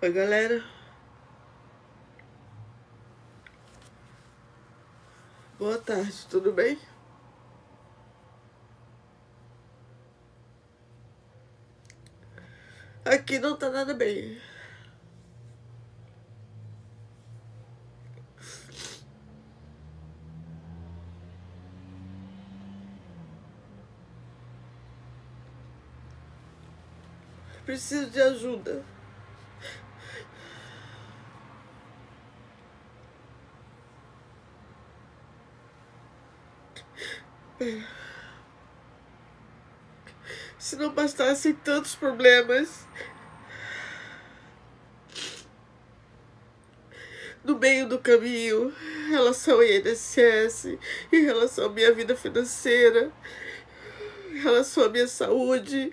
Oi, galera. Boa tarde, tudo bem? Aqui não tá nada bem. Preciso de ajuda. Se não bastassem tantos problemas, no meio do caminho, em relação ao INSS, em relação à minha vida financeira, em relação à minha saúde,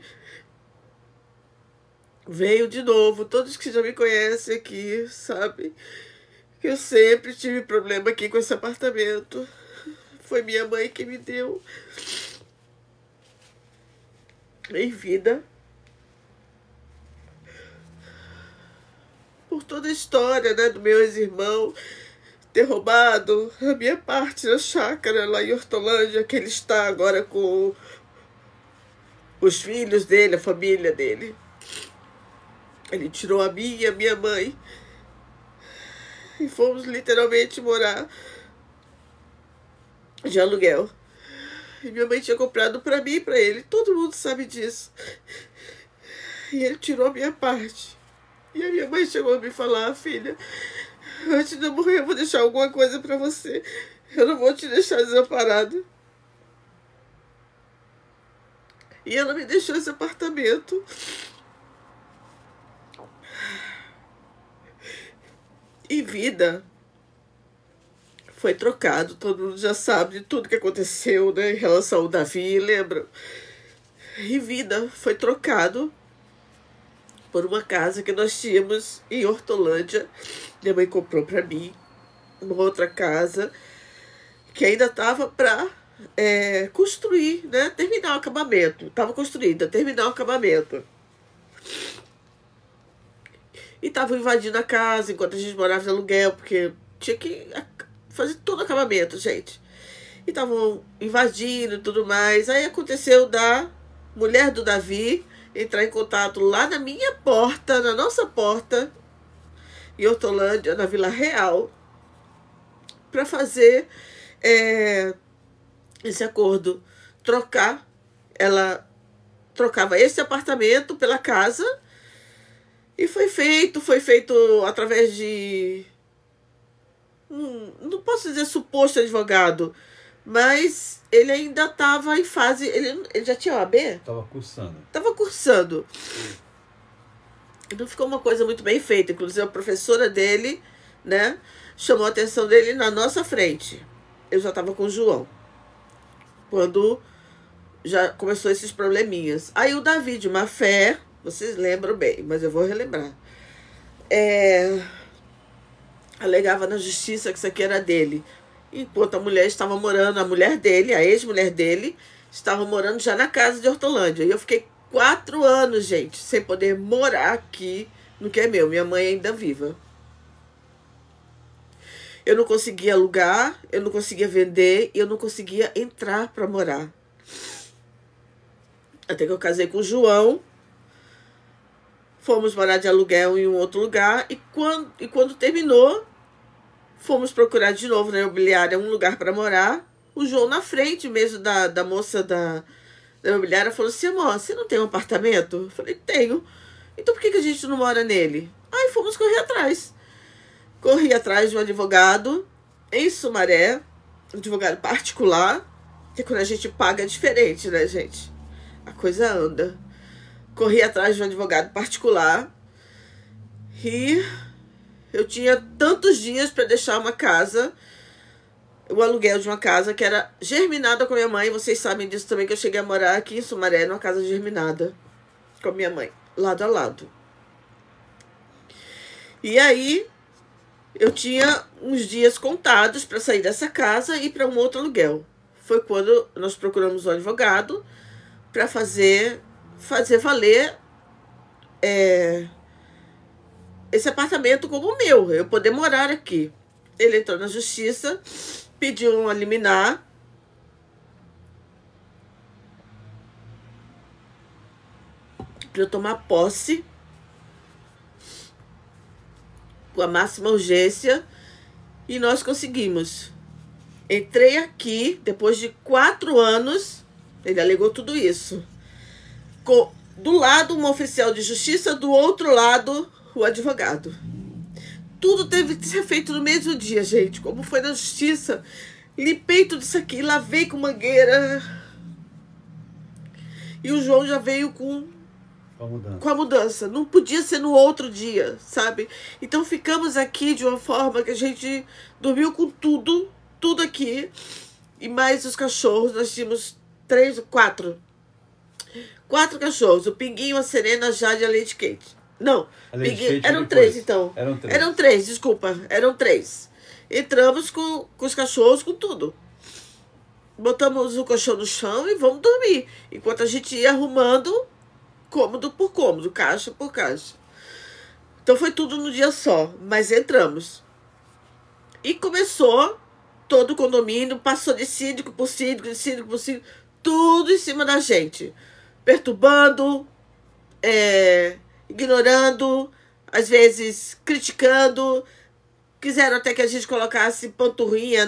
veio de novo. Todos que já me conhecem aqui sabem que eu sempre tive problema aqui com esse apartamento. Foi minha mãe que me deu em vida. Por toda a história, né, do meu ex-irmão ter roubado a minha parte da chácara lá em Hortolândia, que ele está agora com os filhos dele, a família dele. Ele tirou a minha e a minha mãe e fomos literalmente morar de aluguel. E minha mãe tinha comprado pra mim e pra ele. Todo mundo sabe disso. E ele tirou a minha parte. E a minha mãe chegou a me falar: filha, antes de eu morrer eu vou deixar alguma coisa pra você. Eu não vou te deixar desamparada. E ela me deixou esse apartamento. E vida foi trocado. Todo mundo já sabe de tudo que aconteceu, né, em relação ao Davi, lembra? E vida foi trocado por uma casa que nós tínhamos em Hortolândia. Minha mãe comprou para mim uma outra casa que ainda estava para construir, né? Terminar o acabamento. Estava construída, terminar o acabamento. E estavam invadindo a casa enquanto a gente morava de aluguel, porque tinha que fazer todo o acabamento, gente. E estavam invadindo e tudo mais. Aí aconteceu da mulher do Davi entrar em contato lá na minha porta, na nossa porta, em Hortolândia, na Vila Real, para fazer esse acordo. Ela trocava esse apartamento pela casa. E foi feito através de... não posso dizer suposto advogado, mas ele ainda estava em fase... Ele já tinha OAB? Estava cursando. Estava cursando. Não ficou uma coisa muito bem feita. Inclusive a professora dele, né, chamou a atenção dele na nossa frente. Eu já estava com o João, quando já começou esses probleminhas. Aí o Davi, de má fé, vocês lembram bem, mas eu vou relembrar, alegava na justiça que isso aqui era dele, enquanto a mulher estava morando, a mulher dele, a ex-mulher dele, estava morando já na casa de Hortolândia. E eu fiquei 4 anos, gente, sem poder morar aqui no que é meu, minha mãe ainda viva. Eu não conseguia alugar, eu não conseguia vender, e eu não conseguia entrar para morar. Até que eu casei com o João, fomos morar de aluguel em um outro lugar, e quando terminou, fomos procurar de novo na imobiliária um lugar para morar. O João, na frente mesmo da moça da imobiliária, falou assim: amor, você não tem um apartamento? Eu falei: tenho. Então por que a gente não mora nele? Aí fomos correr atrás. Corri atrás de um advogado em Sumaré, um advogado particular, que quando a gente paga é diferente, né, gente? A coisa anda. Corri atrás de um advogado particular e eu tinha tantos dias para deixar uma casa, o aluguel de uma casa que era germinada com a minha mãe. Vocês sabem disso também, que eu cheguei a morar aqui em Sumaré, numa casa germinada com a minha mãe, lado a lado. E aí eu tinha uns dias contados para sair dessa casa e ir para um outro aluguel. Foi quando nós procuramos um advogado para fazer valer esse apartamento como meu, eu poder morar aqui. Ele entrou na justiça, pediu uma liminar. Para eu tomar posse com a máxima urgência, e nós conseguimos. Entrei aqui depois de 4 anos, ele alegou tudo isso. Do lado, uma oficial de justiça, do outro lado, o advogado. Tudo teve que ser feito no mesmo dia, gente. Como foi na justiça, limpei tudo isso aqui, lavei com mangueira. E o João já veio com a mudança. Não podia ser no outro dia, sabe? Então ficamos aqui de uma forma que a gente dormiu com tudo aqui. E mais os cachorros, nós tínhamos 4 cachorros. O Pinguinho, a Serena, a Jade e a Lady Kate. Não, Pinguinho, eram 3 então. Eram 3, desculpa. Eram 3. Entramos com os cachorros, com tudo. Botamos o colchão no chão e vamos dormir. Enquanto a gente ia arrumando cômodo por cômodo, caixa por caixa. Então foi tudo no dia só, mas entramos. E começou todo o condomínio, passou de síndico por síndico, de síndico por síndico, tudo em cima da gente. Perturbando, ignorando, às vezes criticando. Quiseram até que a gente colocasse panturrinha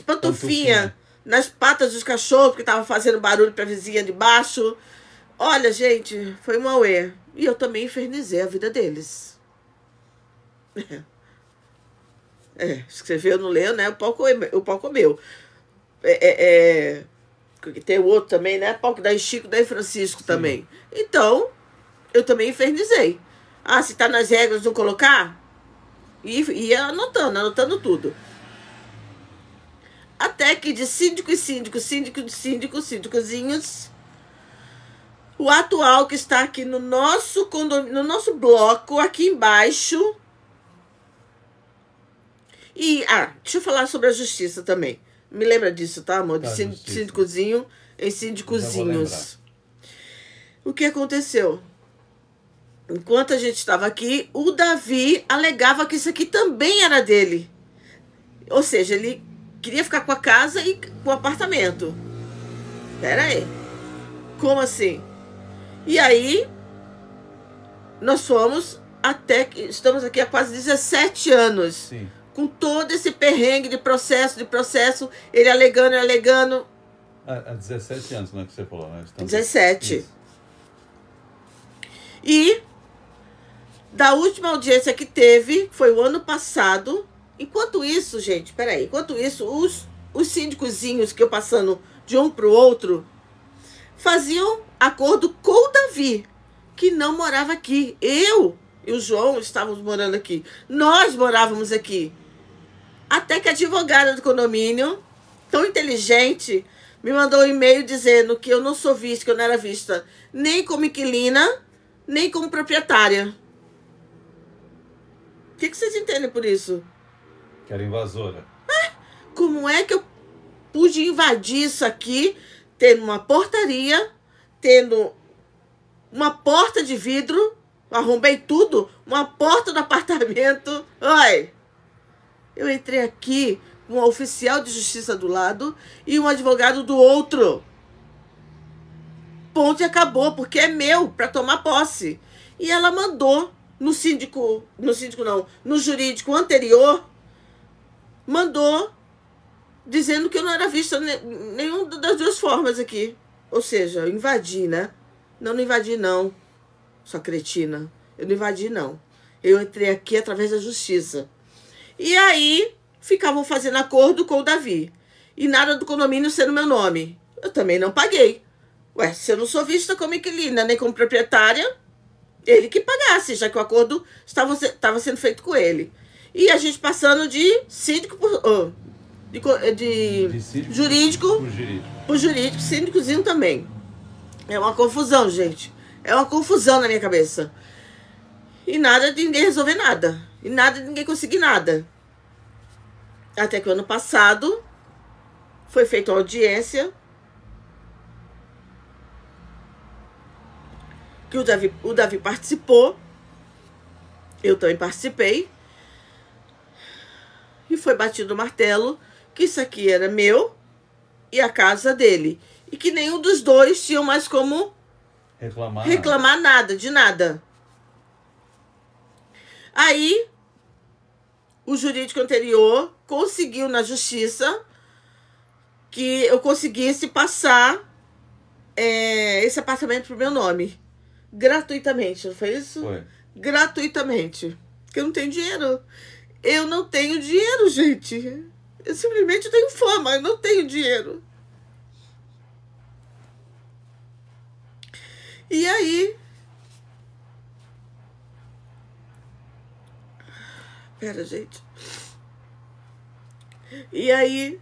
pantufinha nas patas dos cachorros, porque tava fazendo barulho pra vizinha de baixo. Olha, gente, foi um auê. E eu também infernizei a vida deles. Escreveu, não leu, né? O pau comeu. Tem o outro também, né? Pau que dá em Chico, dá em Francisco. Sim. Também. Então, eu também infernizei. Ah, se tá nas regras, não colocar? E ia anotando tudo. Até que de síndico e síndico, síndicozinhos, o atual que está aqui no nosso condomínio, no nosso bloco, aqui embaixo. E, deixa eu falar sobre a justiça também. Me lembra disso, tá, amor? De síndicozinho em síndicozinhos. O que aconteceu? Enquanto a gente estava aqui, o Davi alegava que isso aqui também era dele. Ou seja, ele queria ficar com a casa e com o apartamento. Pera aí. Como assim? E aí, nós fomos até que estamos aqui há quase 17 anos. Sim. Com todo esse perrengue de processo, ele alegando. Há 17 anos, não é que você falou, né? 17. Isso. E da última audiência que teve, foi o ano passado. Enquanto isso, gente, peraí. Enquanto isso, os síndicozinhos que eu passando de um para o outro faziam acordo com o Davi, que não morava aqui. Eu e o João estávamos morando aqui. Nós morávamos aqui. Até que a advogada do condomínio, tão inteligente, me mandou um e-mail dizendo que eu não sou vista, que eu não era vista nem como inquilina, nem como proprietária. O que vocês entendem por isso? Que era invasora. Como é que eu pude invadir isso aqui, tendo uma portaria, tendo uma porta de vidro, arrombei tudo, uma porta do apartamento. Oi! Eu entrei aqui com um oficial de justiça do lado e um advogado do outro. Ponto e acabou, porque é meu, para tomar posse. E ela mandou no jurídico anterior, mandou dizendo que eu não era vista nenhuma das duas formas aqui. Ou seja, eu invadi, né? Não invadi, não. Sua cretina. Eu não invadi, não. Eu entrei aqui através da justiça. E aí, ficavam fazendo acordo com o Davi. E nada do condomínio ser no meu nome. Eu também não paguei. Ué, se eu não sou vista como inquilina, nem como proprietária, ele que pagasse, já que o acordo estava sendo feito com ele. E a gente passando de síndico de jurídico por jurídico, síndicozinho também. É uma confusão, gente. É uma confusão na minha cabeça. E nada de ninguém resolver nada. E nada de ninguém conseguir nada. Até que o ano passado foi feita uma audiência que o Davi participou. Eu também participei. E foi batido o martelo que isso aqui era meu e a casa dele. E que nenhum dos dois tinham mais como reclamar nada, de nada. Aí, o jurídico anterior conseguiu na justiça que eu conseguisse passar esse apartamento pro meu nome. Gratuitamente, não foi isso? Foi. Gratuitamente. Porque eu não tenho dinheiro. Eu não tenho dinheiro, gente. Eu simplesmente tenho fama, eu não tenho dinheiro. E aí... Pera, gente. E aí...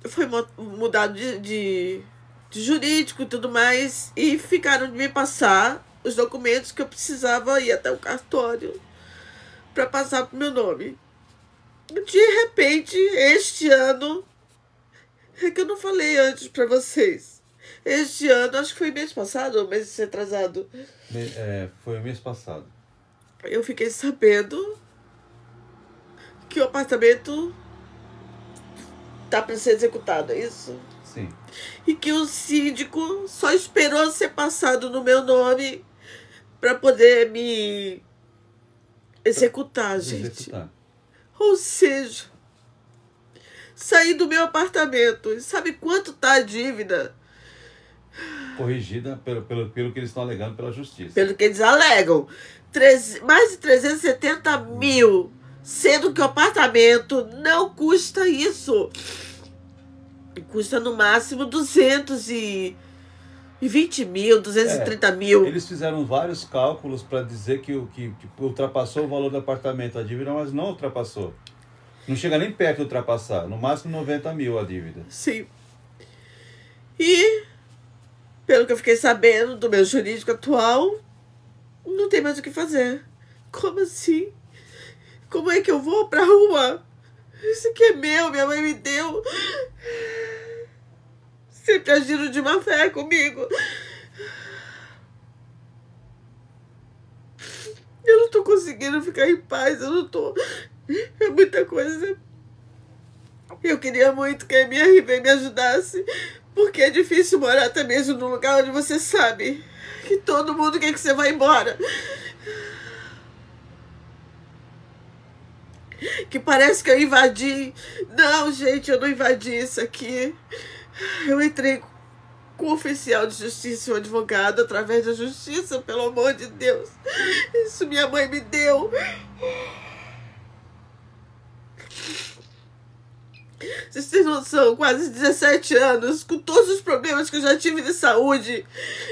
foi mudado de jurídico e tudo mais. E ficaram de me passar os documentos que eu precisava ir até o cartório para passar pro meu nome. De repente, este ano... É que eu não falei antes para vocês. Este ano, acho que foi mês passado ou mês retrasado. Foi o mês passado. Eu fiquei sabendo que o apartamento tá para ser executado, é isso? Sim. E que o síndico só esperou ser passado no meu nome para poder me executar, gente. Executar. Ou seja, saí do meu apartamento. E sabe quanto tá a dívida? Corrigida pelo que eles estão alegando pela justiça. Pelo que eles alegam. Mais de 370 mil. Sendo que o apartamento não custa isso. Custa no máximo 220 mil, 230 mil. Eles fizeram vários cálculos para dizer que ultrapassou o valor do apartamento a dívida, mas não ultrapassou. Não chega nem perto de ultrapassar. No máximo 90 mil a dívida. Sim. E, pelo que eu fiquei sabendo do meu jurídico atual, não tem mais o que fazer. Como assim? Como é que eu vou pra rua? Isso aqui é meu, minha mãe me deu. Sempre agiram de má fé comigo. Eu não tô conseguindo ficar em paz, eu não tô... É muita coisa. Eu queria muito que a MRV me ajudasse, porque é difícil morar até mesmo num lugar onde você sabe que todo mundo quer que você vá embora. Que parece que eu invadi. Não, gente, eu não invadi isso aqui. Eu entrei com o oficial de justiça e o advogado através da justiça, pelo amor de Deus. Isso minha mãe me deu. Vocês têm noção, quase 17 anos, com todos os problemas que eu já tive de saúde,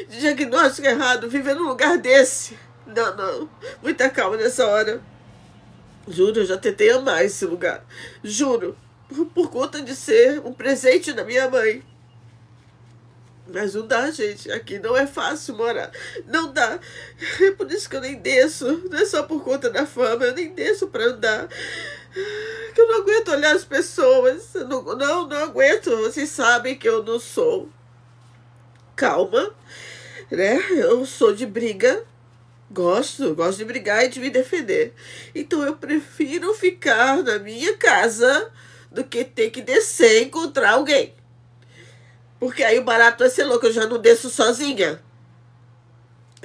de diagnóstico errado, vivendo num lugar desse. Não, muita calma nessa hora. Juro, eu já tentei amar esse lugar. Juro, por conta de ser um presente da minha mãe. Mas não dá, gente. Aqui não é fácil morar. Não dá. É por isso que eu nem desço. Não é só por conta da fama. Eu nem desço pra andar. Que eu não aguento olhar as pessoas. Não aguento. Vocês sabem que eu não sou calma, né? Eu sou de briga. Gosto de brigar e de me defender. Então eu prefiro ficar na minha casa do que ter que descer e encontrar alguém. Porque aí o barato vai ser louco, eu já não desço sozinha.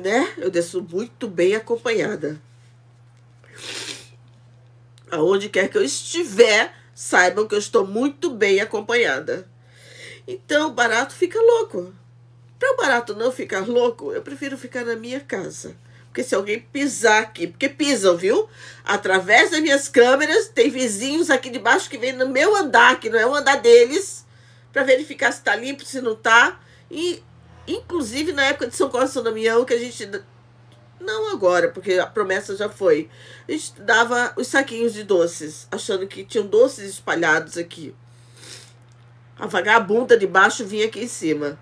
Né? Eu desço muito bem acompanhada. Aonde quer que eu estiver, saibam que eu estou muito bem acompanhada. Então o barato fica louco. Para o barato não ficar louco, eu prefiro ficar na minha casa. Porque se alguém pisar aqui, porque pisam, viu? Através das minhas câmeras, tem vizinhos aqui de baixo que vêm no meu andar, que não é o andar deles, para verificar se tá limpo, se não tá. E, inclusive, na época de São Cosme e São Damião, que a gente... Não agora, porque a promessa já foi. A gente dava os saquinhos de doces, achando que tinham doces espalhados aqui. A vagabunda de baixo vinha aqui em cima.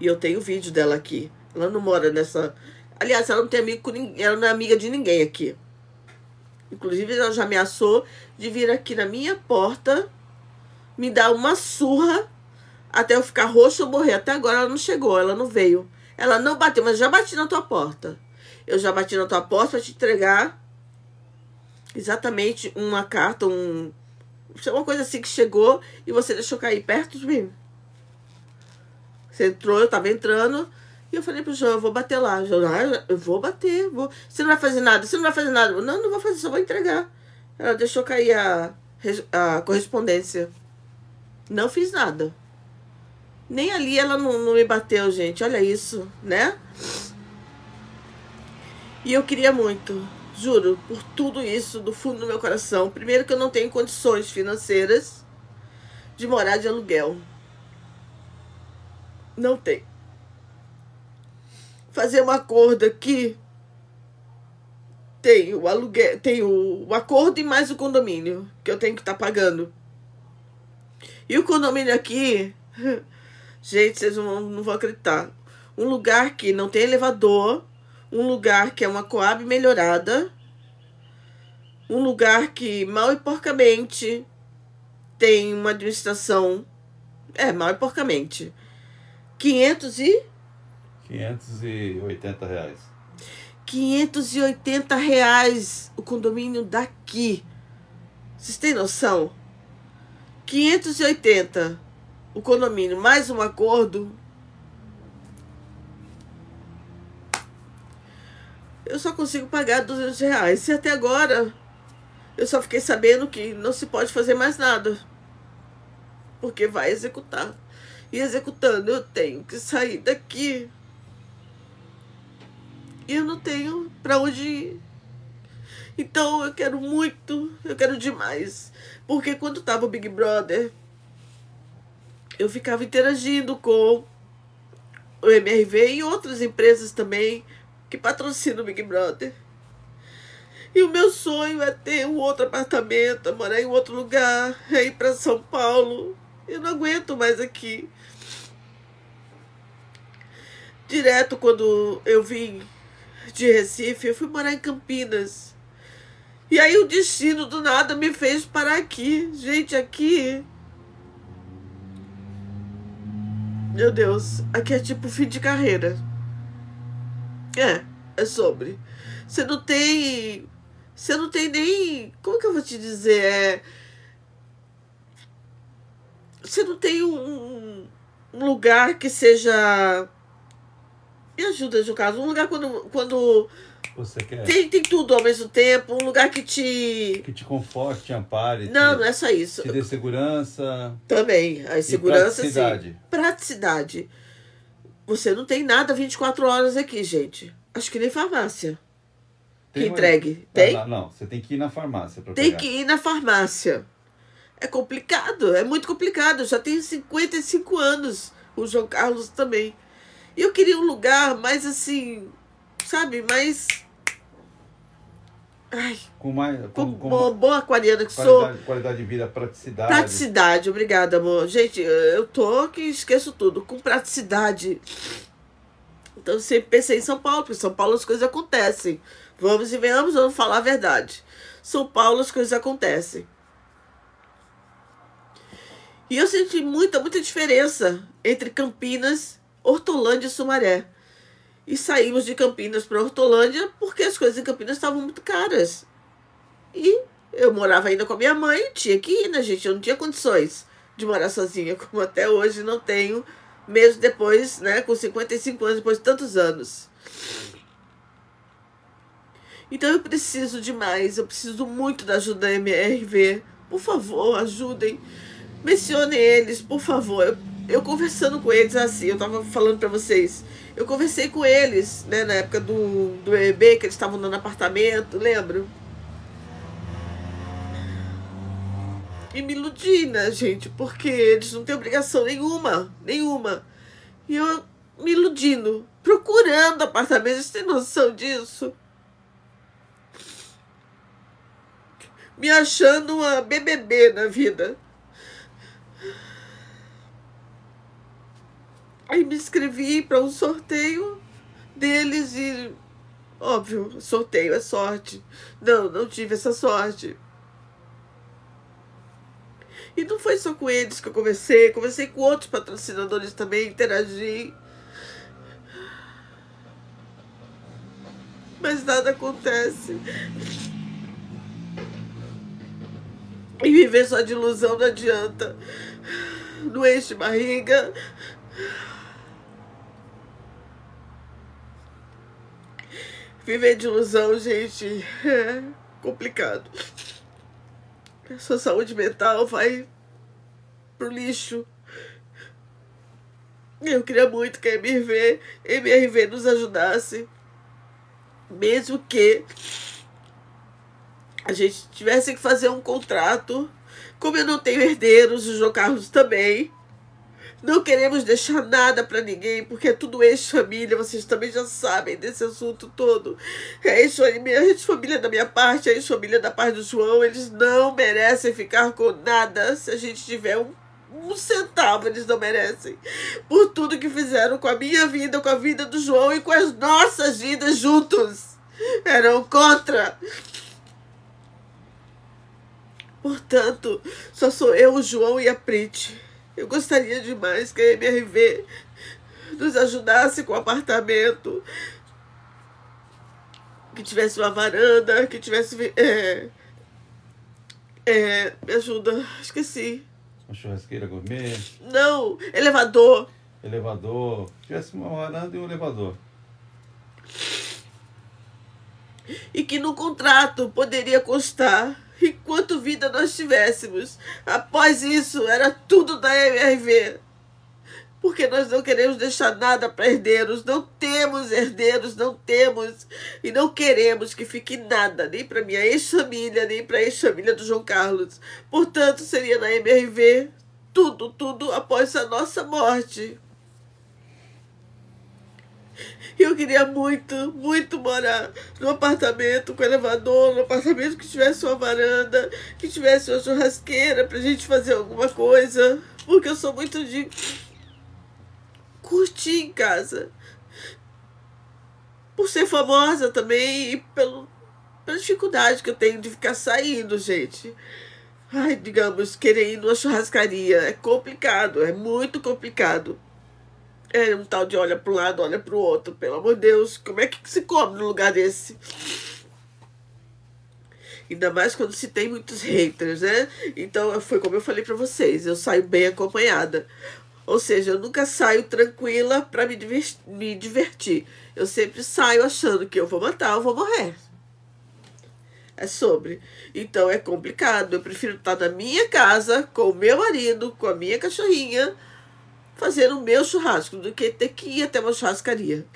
E eu tenho vídeo dela aqui. Ela não mora nessa... Aliás, ela não tem amigo com ninguém, ela não é amiga de ninguém aqui. Inclusive, ela já ameaçou de vir aqui na minha porta, me dar uma surra, até eu ficar roxa ou morrer. Até agora ela não chegou, ela não veio. Ela não bateu, mas já bati na tua porta. eu já bati na tua porta para te entregar exatamente uma carta, uma coisa assim que chegou e você deixou cair perto de mim. Você entrou, eu tava entrando, e eu falei pro João, eu vou bater lá. O João, eu vou bater, vou. Você não vai fazer nada, você não vai fazer nada. Eu, não vou fazer, só vou entregar. Ela deixou cair a correspondência. Não fiz nada. Nem ali ela não me bateu, gente. Olha isso, né? E eu queria muito, juro, por tudo isso, do fundo do meu coração. Primeiro que eu não tenho condições financeiras de morar de aluguel. Não tem. Fazer um acordo aqui, tem o aluguel, tem o acordo e mais o condomínio que eu tenho que estar pagando. E o condomínio aqui, gente, vocês não vão acreditar. Um lugar que não tem elevador, um lugar que é uma Coab melhorada, um lugar que mal e porcamente tem uma administração, mal e porcamente, 580 reais. 580 reais o condomínio daqui. Vocês têm noção? 580 o condomínio, mais um acordo. Eu só consigo pagar 200 reais. E até agora eu só fiquei sabendo que não se pode fazer mais nada. Porque vai executar. E executando, eu tenho que sair daqui. E eu não tenho pra onde ir. Então eu quero muito, eu quero demais. Porque quando tava o Big Brother, eu ficava interagindo com o MRV e outras empresas também que patrocinam o Big Brother. E o meu sonho é ter um outro apartamento, morar em outro lugar, é ir pra São Paulo. Eu não aguento mais aqui. Direto, quando eu vim de Recife, eu fui morar em Campinas. E aí o destino do nada me fez parar aqui. Gente, aqui... Meu Deus, aqui é tipo fim de carreira. É sobre. Você não tem nem... Como que eu vou te dizer? Você não tem um lugar que seja... Me ajuda, no caso. Um lugar quando você quer. Tem tudo ao mesmo tempo. Um lugar que te conforte, te ampare. Não é só isso. Te dê segurança. Também. A segurança, praticidade. Sim. Praticidade. Você não tem nada 24 horas aqui, gente. Acho que nem farmácia. Que entregue. Tem? Não, você tem que ir na farmácia pra pegar. Tem que ir na farmácia. É complicado. É muito complicado. Já tenho 55 anos. O João Carlos também. E eu queria um lugar mais assim, sabe, mais... Ai, com uma boa aquariana que sou. Qualidade de vida, praticidade. Praticidade, obrigada, amor. Gente, eu tô que esqueço tudo. Com praticidade. Então eu sempre pensei em São Paulo, porque em São Paulo as coisas acontecem. Vamos e venhamos, vamos falar a verdade. São Paulo as coisas acontecem. E eu senti muita diferença entre Campinas, Hortolândia e Sumaré. E saímos de Campinas para Hortolândia porque as coisas em Campinas estavam muito caras. E eu morava ainda com a minha mãe, tinha que ir, né, gente? Eu não tinha condições de morar sozinha, como até hoje não tenho, mesmo depois, né, com 55 anos, depois de tantos anos. Então eu preciso demais, eu preciso muito da ajuda da MRV. Por favor, ajudem. Mencionem eles, por favor. Eu conversando com eles assim, eu tava falando pra vocês, eu conversei com eles, né, na época do BBB, que eles estavam dando apartamento, lembro? E me iludi, né, gente, porque eles não têm obrigação nenhuma. E eu me iludindo, procurando apartamento, vocês têm noção disso? Me achando uma BBB na vida. Aí me inscrevi para um sorteio deles e, óbvio, sorteio é sorte. Não tive essa sorte. E não foi só com eles que eu conversei com outros patrocinadores também, interagi. mas nada acontece. E viver só de ilusão não adianta. Não enche barriga. Viver de ilusão, gente, é complicado. A sua saúde mental vai pro lixo. Eu queria muito que a MRV nos ajudasse. Mesmo que a gente tivesse que fazer um contrato. Como eu não tenho herdeiros, o João Carlos também. Não queremos deixar nada para ninguém, porque é tudo ex-família. Vocês também já sabem desse assunto todo. É ex-família da minha parte, é ex-família da parte do João. Eles não merecem ficar com nada. Se a gente tiver um centavo, eles não merecem. Por tudo que fizeram com a minha vida, com a vida do João e com as nossas vidas juntos. Eram contra. Portanto, só sou eu, o João e a Priti. Eu gostaria demais que a MRV nos ajudasse com o apartamento. Que tivesse uma varanda, que tivesse... me ajuda, esqueci. Uma churrasqueira gourmet? Não, elevador. Elevador. Tivesse uma varanda e um elevador. E que no contrato poderia constar enquanto vida nós tivéssemos. Após isso, era tudo da MRV. Porque nós não queremos deixar nada para herdeiros. Não temos herdeiros, não temos. E não queremos que fique nada, nem para minha ex-família, nem para a ex-família do João Carlos. Portanto, seria na MRV tudo após a nossa morte. Eu queria muito, muito morar num apartamento com elevador, num apartamento que tivesse uma varanda, que tivesse uma churrasqueira pra gente fazer alguma coisa. Porque eu sou muito de curtir em casa. Por ser famosa também e pela dificuldade que eu tenho de ficar saindo, gente. Ai, digamos, querer ir numa churrascaria é complicado, é muito complicado. É um tal de olha para um lado, olha para o outro. Pelo amor de Deus, como é que se come num lugar desse? Ainda mais quando se tem muitos haters, né? Então, foi como eu falei para vocês, eu saio bem acompanhada. Ou seja, eu nunca saio tranquila para me divertir. Eu sempre saio achando que eu vou matar ou vou morrer. É sobre. Então, é complicado. Eu prefiro estar na minha casa, com o meu marido, com a minha cachorrinha, fazer o meu churrasco, do que ter que ir até uma churrascaria.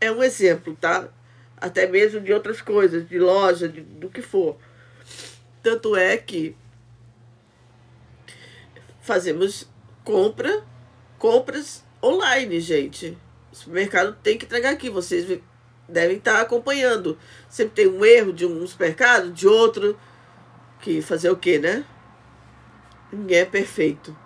É um exemplo, tá? Até mesmo de outras coisas, de loja, do que for. Tanto é que fazemos compras online, gente. O supermercado tem que entregar aqui, vocês devem estar acompanhando. Sempre tem um erro de um supermercado, de outro, que fazer o quê, né? Ninguém é perfeito.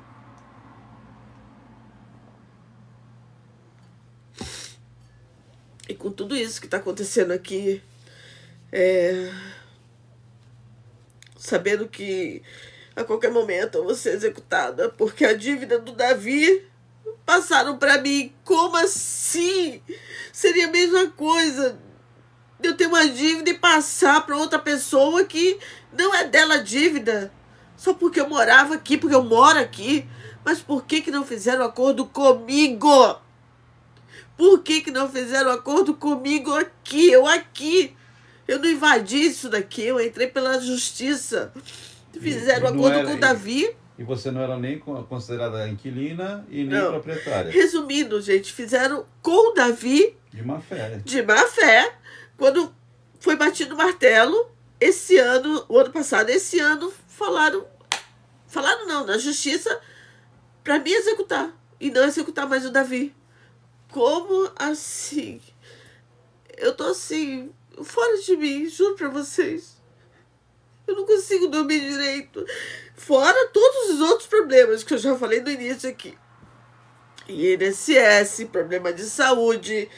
E com tudo isso que está acontecendo aqui, sabendo que a qualquer momento eu vou ser executada, porque a dívida do Davi passaram para mim. Como assim? Seria a mesma coisa de eu ter uma dívida e passar para outra pessoa que não é dela a dívida, só porque eu morava aqui, porque eu moro aqui. Mas por que não fizeram acordo comigo? Por que não fizeram acordo comigo aqui? Eu não invadi isso daqui, eu entrei pela justiça. Fizeram acordo com o Davi. E você não era nem considerada inquilina e nem proprietária. Resumindo, gente, fizeram com o Davi. De má fé. De má fé. Quando foi batido o martelo, esse ano, o ano passado, esse ano, falaram não, na justiça, para me executar. E não executar mais o Davi. Como assim? Eu tô assim, fora de mim, juro pra vocês. Eu não consigo dormir direito. Fora todos os outros problemas que eu já falei no início aqui. INSS, problema de saúde,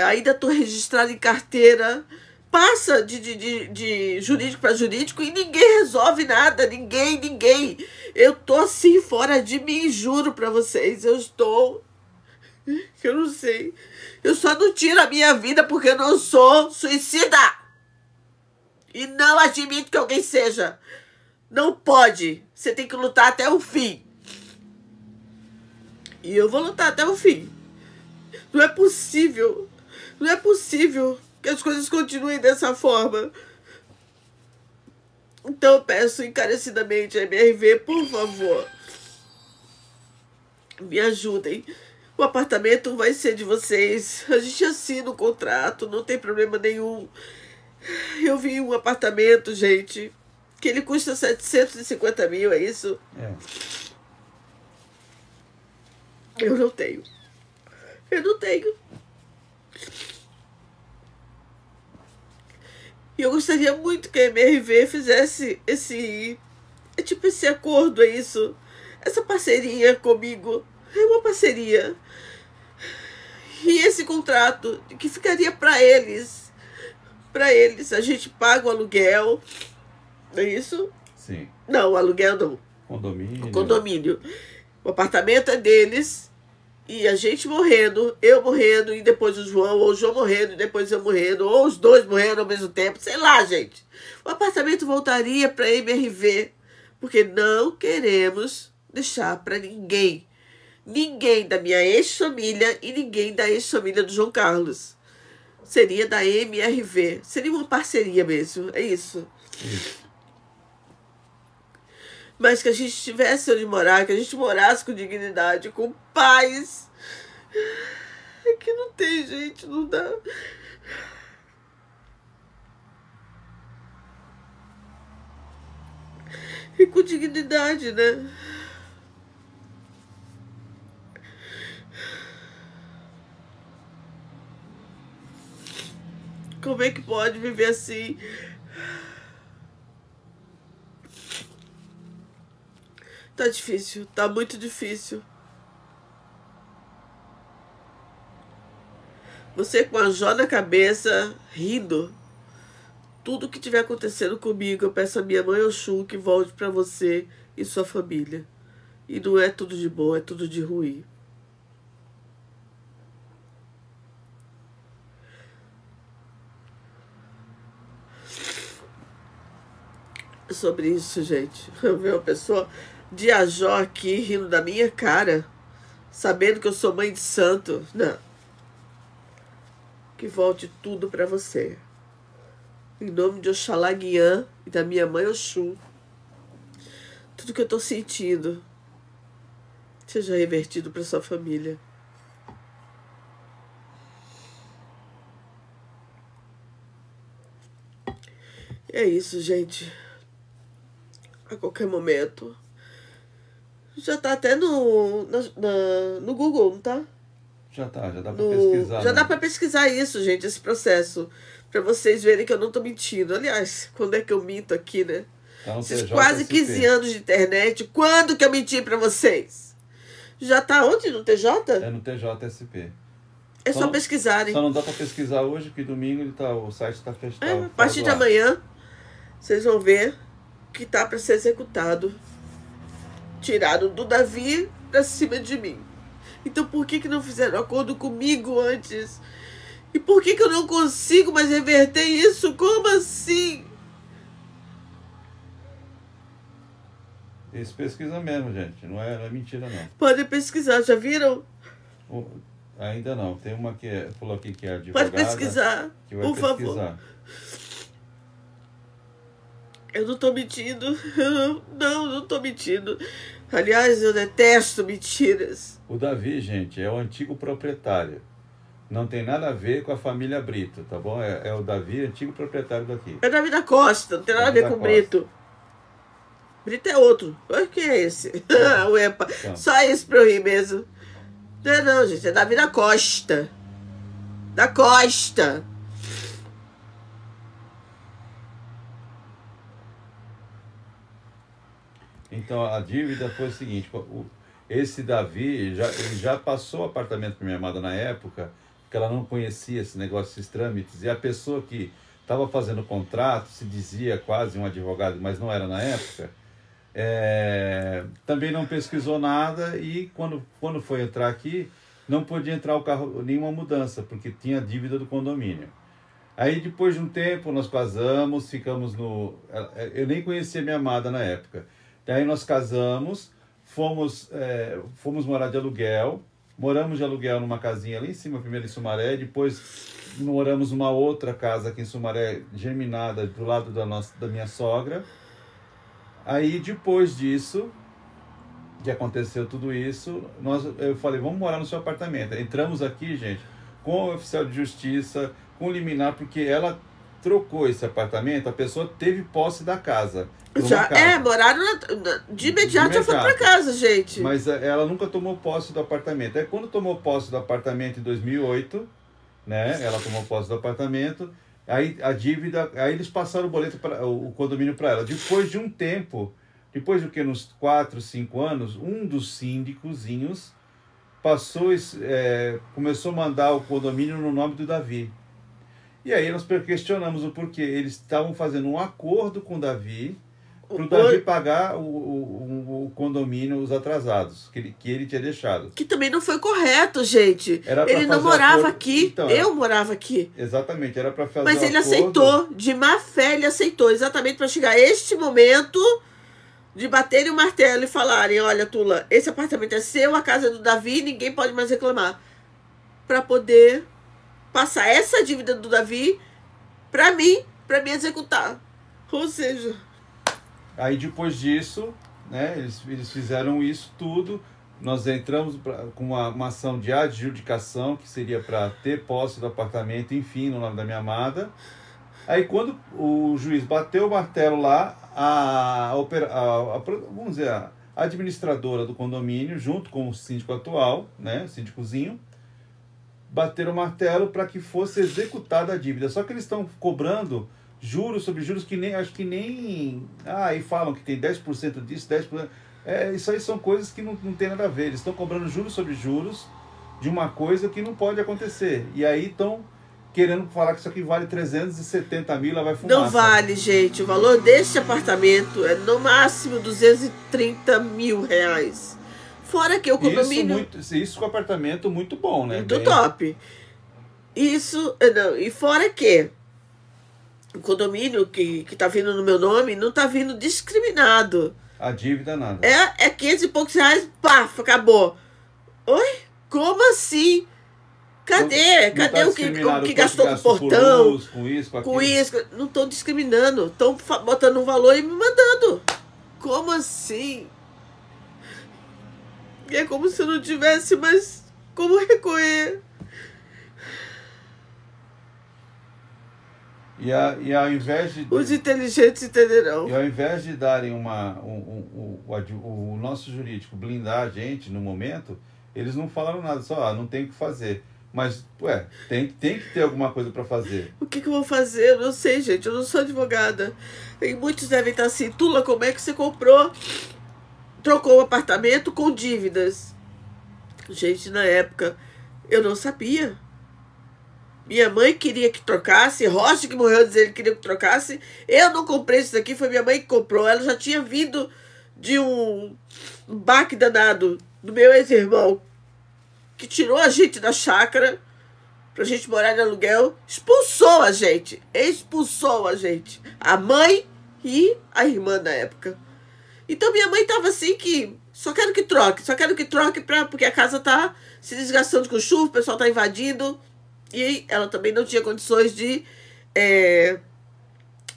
ainda tô registrada em carteira. Passa de jurídico para jurídico e ninguém resolve nada. Ninguém. Eu tô assim, fora de mim, juro pra vocês. Eu estou Eu não sei. Eu só não tiro a minha vida porque eu não sou suicida. E não admito que alguém seja. Não pode. Você tem que lutar até o fim. E eu vou lutar até o fim. Não é possível. Não é possível que as coisas continuem dessa forma. Então eu peço encarecidamente a MRV, por favor, me ajudem. O apartamento vai ser de vocês. A gente assina o contrato, não tem problema nenhum. Eu vi um apartamento, gente, que ele custa 750 mil, é isso? É. Eu não tenho. Eu não tenho. E eu gostaria muito que a MRV fizesse esse acordo, é isso. Essa parceria comigo. É uma parceria. E esse contrato que ficaria para eles. Para eles. A gente paga o aluguel. Não é isso? Sim. Não, o aluguel não. Condomínio. O condomínio. O apartamento é deles. E a gente morrendo, eu morrendo, e depois o João, ou o João morrendo, e depois eu morrendo, ou os dois morrendo ao mesmo tempo, sei lá, gente. O apartamento voltaria para a MRV, porque não queremos deixar para ninguém. Ninguém da minha ex-família e ninguém da ex-família do João Carlos. Seria da MRV. Seria uma parceria mesmo, é isso. Isso. Mas que a gente tivesse onde morar, que a gente morasse com dignidade, com paz. É que não tem, gente, não dá. E com dignidade, né? Como é que pode viver assim? Tá difícil, tá muito difícil. Você com a Jó na cabeça, rindo. Tudo que tiver acontecendo comigo, eu peço a minha mãe Oxum que volte pra você e sua família. E não é tudo de bom, é tudo de ruim. É sobre isso, gente. Eu vi uma pessoa de Ajó aqui rindo da minha cara, sabendo que eu sou mãe de santo. Não. Que volte tudo pra você. Em nome de Oxalá Guiã e da minha mãe Oxum. Tudo que eu tô sentindo seja revertido pra sua família. É isso, gente. A qualquer momento. Já tá até no Google, não tá? Já dá pra pesquisar. Já né? dá pra pesquisar isso, gente, esse processo. Pra vocês verem que eu não tô mentindo. Aliás, quando é que eu minto aqui, né? Tá no Esses TJSP. quase 15 anos de internet, quando que eu menti pra vocês? Já tá onde? No TJ? É no TJSP. É só pesquisarem. Só não dá pra pesquisar hoje, porque domingo o site tá fechado. A partir de amanhã, vocês vão ver que tá para ser executado. Tiraram do Davi pra cima de mim. Então por que não fizeram acordo comigo antes? E por que eu não consigo mais reverter isso? Como assim? Isso pesquisa mesmo, gente. Não é mentira, não. Podem pesquisar, já viram? Ainda não. Tem uma que falou aqui que é advogada. Pode pesquisar, que vai por favor. pesquisar. Eu não tô mentindo. Não tô mentindo. Aliás, eu detesto mentiras. O Davi, gente, é o antigo proprietário. Não tem nada a ver com a família Brito, tá bom? É o Davi, antigo proprietário daqui. É Davi da Costa, não tem nada a ver com o Brito. Brito é outro. Olha quem é esse. O EPA. Então. Só isso pra eu rir mesmo. Não, gente. É Davi da Costa. Da Costa. Então, a dívida foi o seguinte. Esse Davi, ele já passou o apartamento para minha amada na época, porque ela não conhecia esse negócio, esses trâmites. E a pessoa que estava fazendo o contrato, se dizia quase um advogado, mas não era na época, também não pesquisou nada. E quando foi entrar aqui, não podia entrar o carro, nenhuma mudança, porque tinha dívida do condomínio. Aí depois de um tempo nós casamos, ficamos no... Eu nem conhecia minha amada na época. Daí nós casamos, fomos morar de aluguel, moramos de aluguel numa casinha ali em cima, primeiro em Sumaré, depois moramos numa outra casa aqui em Sumaré, geminada, do lado da minha sogra. Aí depois disso, que aconteceu tudo isso, eu falei, vamos morar no seu apartamento. Entramos aqui, gente, com o oficial de justiça, com liminar, porque ela trocou esse apartamento, a pessoa teve posse da casa. Moraram de imediato já foram para casa, gente. Mas ela nunca tomou posse do apartamento. Aí quando tomou posse do apartamento em 2008, né, ela tomou posse do apartamento, aí a dívida, aí eles passaram o boleto, o condomínio para ela. Depois de um tempo, depois do que, nos 4, 5 anos, um dos síndicozinhos começou a mandar o condomínio no nome do Davi. E aí nós questionamos o porquê. Eles estavam fazendo um acordo com o Davi para o Davi pagar o condomínio, os atrasados, que ele tinha deixado. Que também não foi correto, gente. Ele não morava aqui, então, eu morava aqui. Exatamente, era para fazer Mas ele aceitou, de má fé ele aceitou, exatamente para chegar a este momento de baterem o martelo e falarem, olha, Tula, esse apartamento é seu, a casa é do Davi, ninguém pode mais reclamar. Para poder passar essa dívida do Davi para mim executar. Ou seja... Aí depois disso, né, eles fizeram isso tudo, nós entramos com uma ação de adjudicação, que seria para ter posse do apartamento, enfim, no nome da minha amada. Aí quando o juiz bateu o martelo lá, vamos dizer, a administradora do condomínio, junto com o síndico atual, né, o síndicozinho, bateram o martelo para que fosse executada a dívida. Só que eles estão cobrando juros sobre juros que nem... e falam que tem 10% disso, 10%... Isso aí são coisas que não tem nada a ver. Eles estão cobrando juros sobre juros de uma coisa que não pode acontecer. E aí estão querendo falar que isso aqui vale 370 mil, lá vai fumaça. Não vale, gente. O valor deste apartamento é no máximo 230 mil reais. Fora que o condomínio... Isso com apartamento muito bom, né? Muito top. E fora que o condomínio que tá vindo no meu nome não tá vindo discriminado. A dívida nada. É 500 e poucos reais, paf, acabou. Oi? Como assim? Cadê? Cadê o que gastou com o portão? Luz, com isso, com aquilo? Com isso. Não estão discriminando. Estão botando um valor e me mandando. Como assim? É como se eu não tivesse mais como recorrer. E ao invés de... Os inteligentes entenderão. E ao invés de darem o nosso jurídico blindar a gente no momento, eles não falaram nada, só não tem o que fazer. Mas, tem que ter alguma coisa para fazer. O que eu vou fazer? Eu não sei, gente. Eu não sou advogada. E muitos devem estar assim, Tula, como é que você trocou o apartamento com dívidas? Gente, na época, eu não sabia. Minha mãe queria que trocasse, Rocha que morreu dizendo que queria que trocasse. Eu não comprei isso daqui, foi minha mãe que comprou. Ela já tinha vindo de um baque danado do meu ex-irmão, que tirou a gente da chácara pra gente morar de aluguel, expulsou a gente, a mãe e a irmã na época. Então minha mãe tava assim que só quero que troque porque a casa tá se desgastando com chuva, o pessoal tá invadindo. E ela também não tinha condições de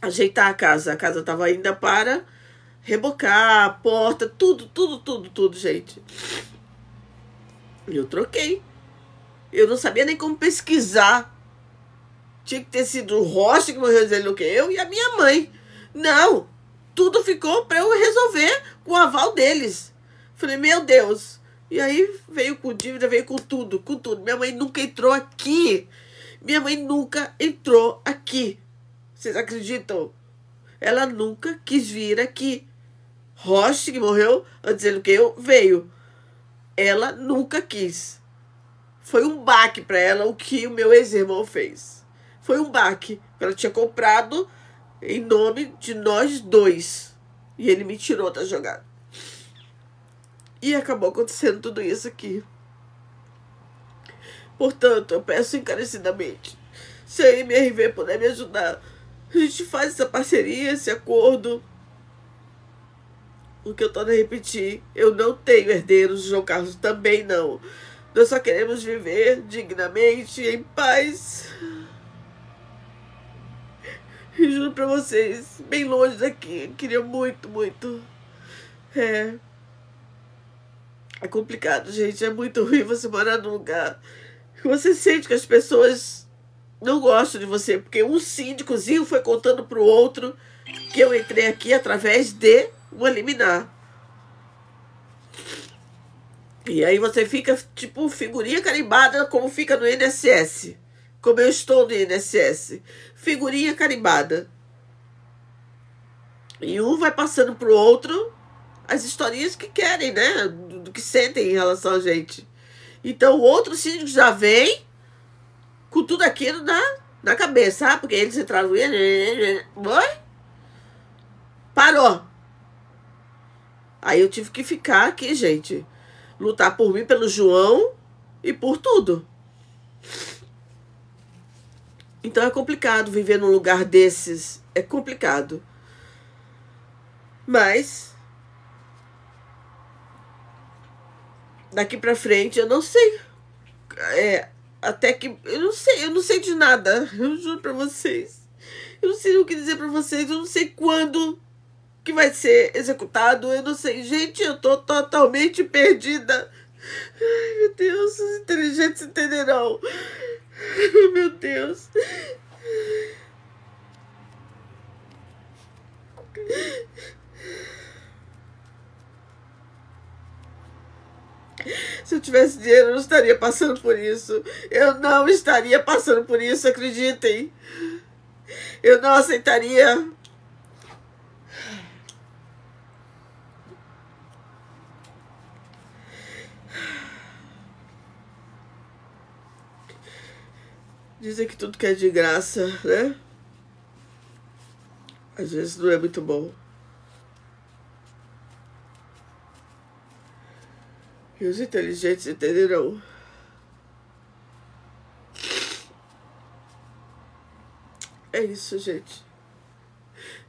ajeitar a casa. A casa estava ainda para rebocar, a porta, tudo, gente. E eu troquei. Eu não sabia nem como pesquisar. Tinha que ter sido o Rocha que morreu dizendo o que eu e a minha mãe. Não, tudo ficou para eu resolver com o aval deles. Falei, meu Deus. E aí veio com dívida, veio com tudo. Minha mãe nunca entrou aqui. Vocês acreditam? Ela nunca quis vir aqui. Rocha, que morreu, dizendo que eu, veio. Ela nunca quis. Foi um baque para ela o que o meu ex-irmão fez. Foi um baque. Ela tinha comprado em nome de nós dois. E ele me tirou da jogada. E acabou acontecendo tudo isso aqui. Portanto, eu peço encarecidamente, se a MRV puder me ajudar, a gente faz essa parceria, esse acordo. O que eu torno a repetir, eu não tenho herdeiros, o João Carlos também não. Nós só queremos viver dignamente, em paz. E juro pra vocês, bem longe daqui, eu queria muito, muito. É complicado, gente, é muito ruim você morar num lugar que você sente que as pessoas não gostam de você, porque um síndicozinho foi contando pro outro que eu entrei aqui através de um liminar. E aí você fica tipo figurinha carimbada, como fica no INSS. Como eu estou no INSS. Figurinha carimbada. E um vai passando pro outro as historinhas que querem, né? Do que sentem em relação a gente. Então o outro síndico já vem com tudo aquilo na cabeça, sabe? Porque eles entraram... Oi? Parou. Aí eu tive que ficar aqui, gente. Lutar por mim, pelo João e por tudo. Então é complicado viver num lugar desses. É complicado. Mas daqui pra frente eu não sei. Até que... eu não sei de nada. Eu juro pra vocês. Eu não sei o que dizer pra vocês. Eu não sei quando que vai ser executado, eu não sei. Gente, eu tô totalmente perdida. Ai, meu Deus, os inteligentes entenderão. Meu Deus. Se eu tivesse dinheiro, eu não estaria passando por isso. Eu não estaria passando por isso, acreditem. Eu não aceitaria. Dizem que tudo que é de graça, né? Às vezes não é muito bom. E os inteligentes entenderão. É isso, gente.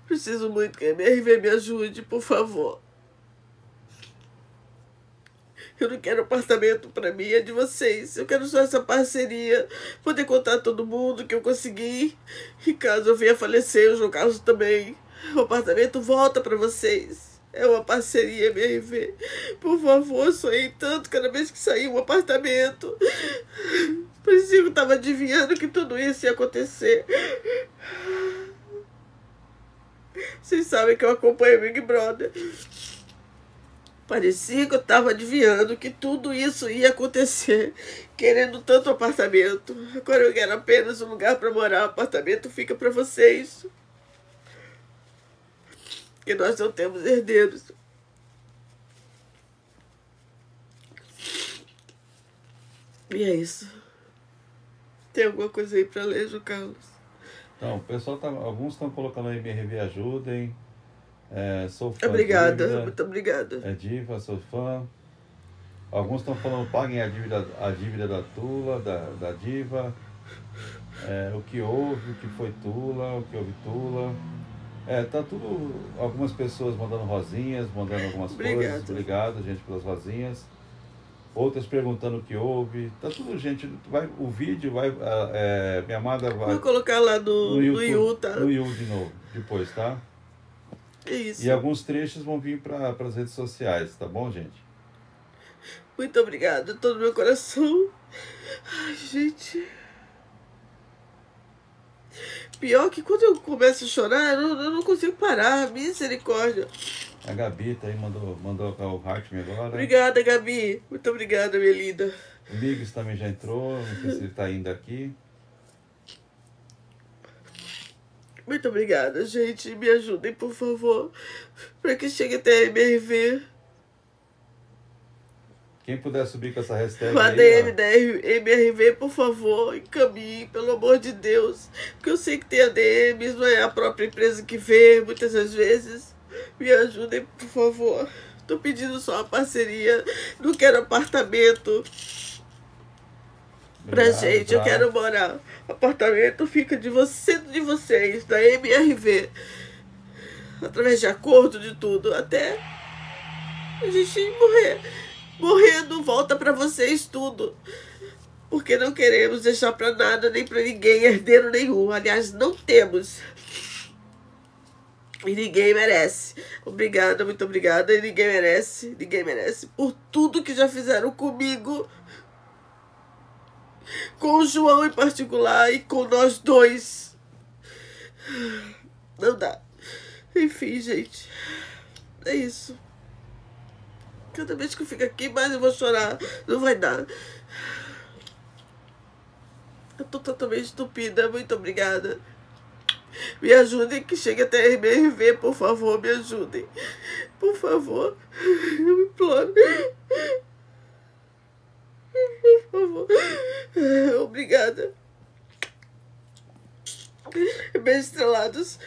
Preciso muito que a MRV me ajude, por favor. Eu não quero apartamento pra mim, é de vocês. Eu quero só essa parceria. Poder contar a todo mundo que eu consegui. E caso eu venha a falecer, o João Carlos também, o apartamento volta pra vocês. É uma parceria, MRV. Por favor, eu sonhei tanto cada vez que saía um apartamento. Parecia que eu estava adivinhando que tudo isso ia acontecer. Vocês sabem que eu acompanho o Big Brother. Parecia que eu estava adivinhando que tudo isso ia acontecer, querendo tanto apartamento. Agora eu quero apenas um lugar para morar. O apartamento fica para vocês. Porque nós não temos herdeiros. E é isso. Tem alguma coisa aí para ler, João Carlos? Então, o pessoal alguns estão colocando aí MRV ajudem. Sou fã. Obrigada, dívida, muito obrigada. Diva, sou fã. Alguns estão falando paguem a dívida da Tula, da Diva. O que houve, o que foi Tula, o que houve Tula. Tá tudo. Algumas pessoas mandando rosinhas, mandando algumas coisas. Obrigado, gente, pelas rosinhas. Outras perguntando o que houve. Tá tudo, gente. O vídeo vai. Minha amada vai. Vou colocar lá no YouTube, tá? No YouTube de novo, depois, tá? É isso. E alguns trechos vão vir para as redes sociais, tá bom, gente? Muito obrigada, todo meu coração. Ai, gente. Pior que quando eu começo a chorar, eu não consigo parar. Misericórdia. A Gabi tá aí, mandou o heart me agora. Obrigada, Gabi. Muito obrigada, minha linda. O Miguel também já entrou, não sei se ele tá ainda aqui. Muito obrigada, gente. Me ajudem, por favor, para que chegue até a MRV. Quem puder subir com essa hashtag O aí, ADM da MRV, por favor, encaminhe, pelo amor de Deus. Porque eu sei que tem ADMs, não é a própria empresa que vê, muitas das vezes. Me ajudem, por favor. Tô pedindo só uma parceria. Não quero apartamento. pra Obrigado, gente. Eu tá? quero morar. O apartamento fica de vocês, da MRV. Através de acordo, de tudo. Até a gente morrer. Morrendo, volta pra vocês tudo. Porque não queremos deixar pra nada, nem pra ninguém, herdeiro nenhum. Aliás, não temos. E ninguém merece. Obrigada, muito obrigada. E ninguém merece. Ninguém merece. Por tudo que já fizeram comigo. Com o João em particular. E com nós dois. Não dá. Enfim, gente. É isso. Cada vez que eu fico aqui, mais eu vou chorar. Não vai dar. Eu tô totalmente estupida. Muito obrigada. Me ajudem que chegue até a MRV, por favor, me ajudem. Por favor. Eu imploro. Por favor. Obrigada. Beijos estrelados.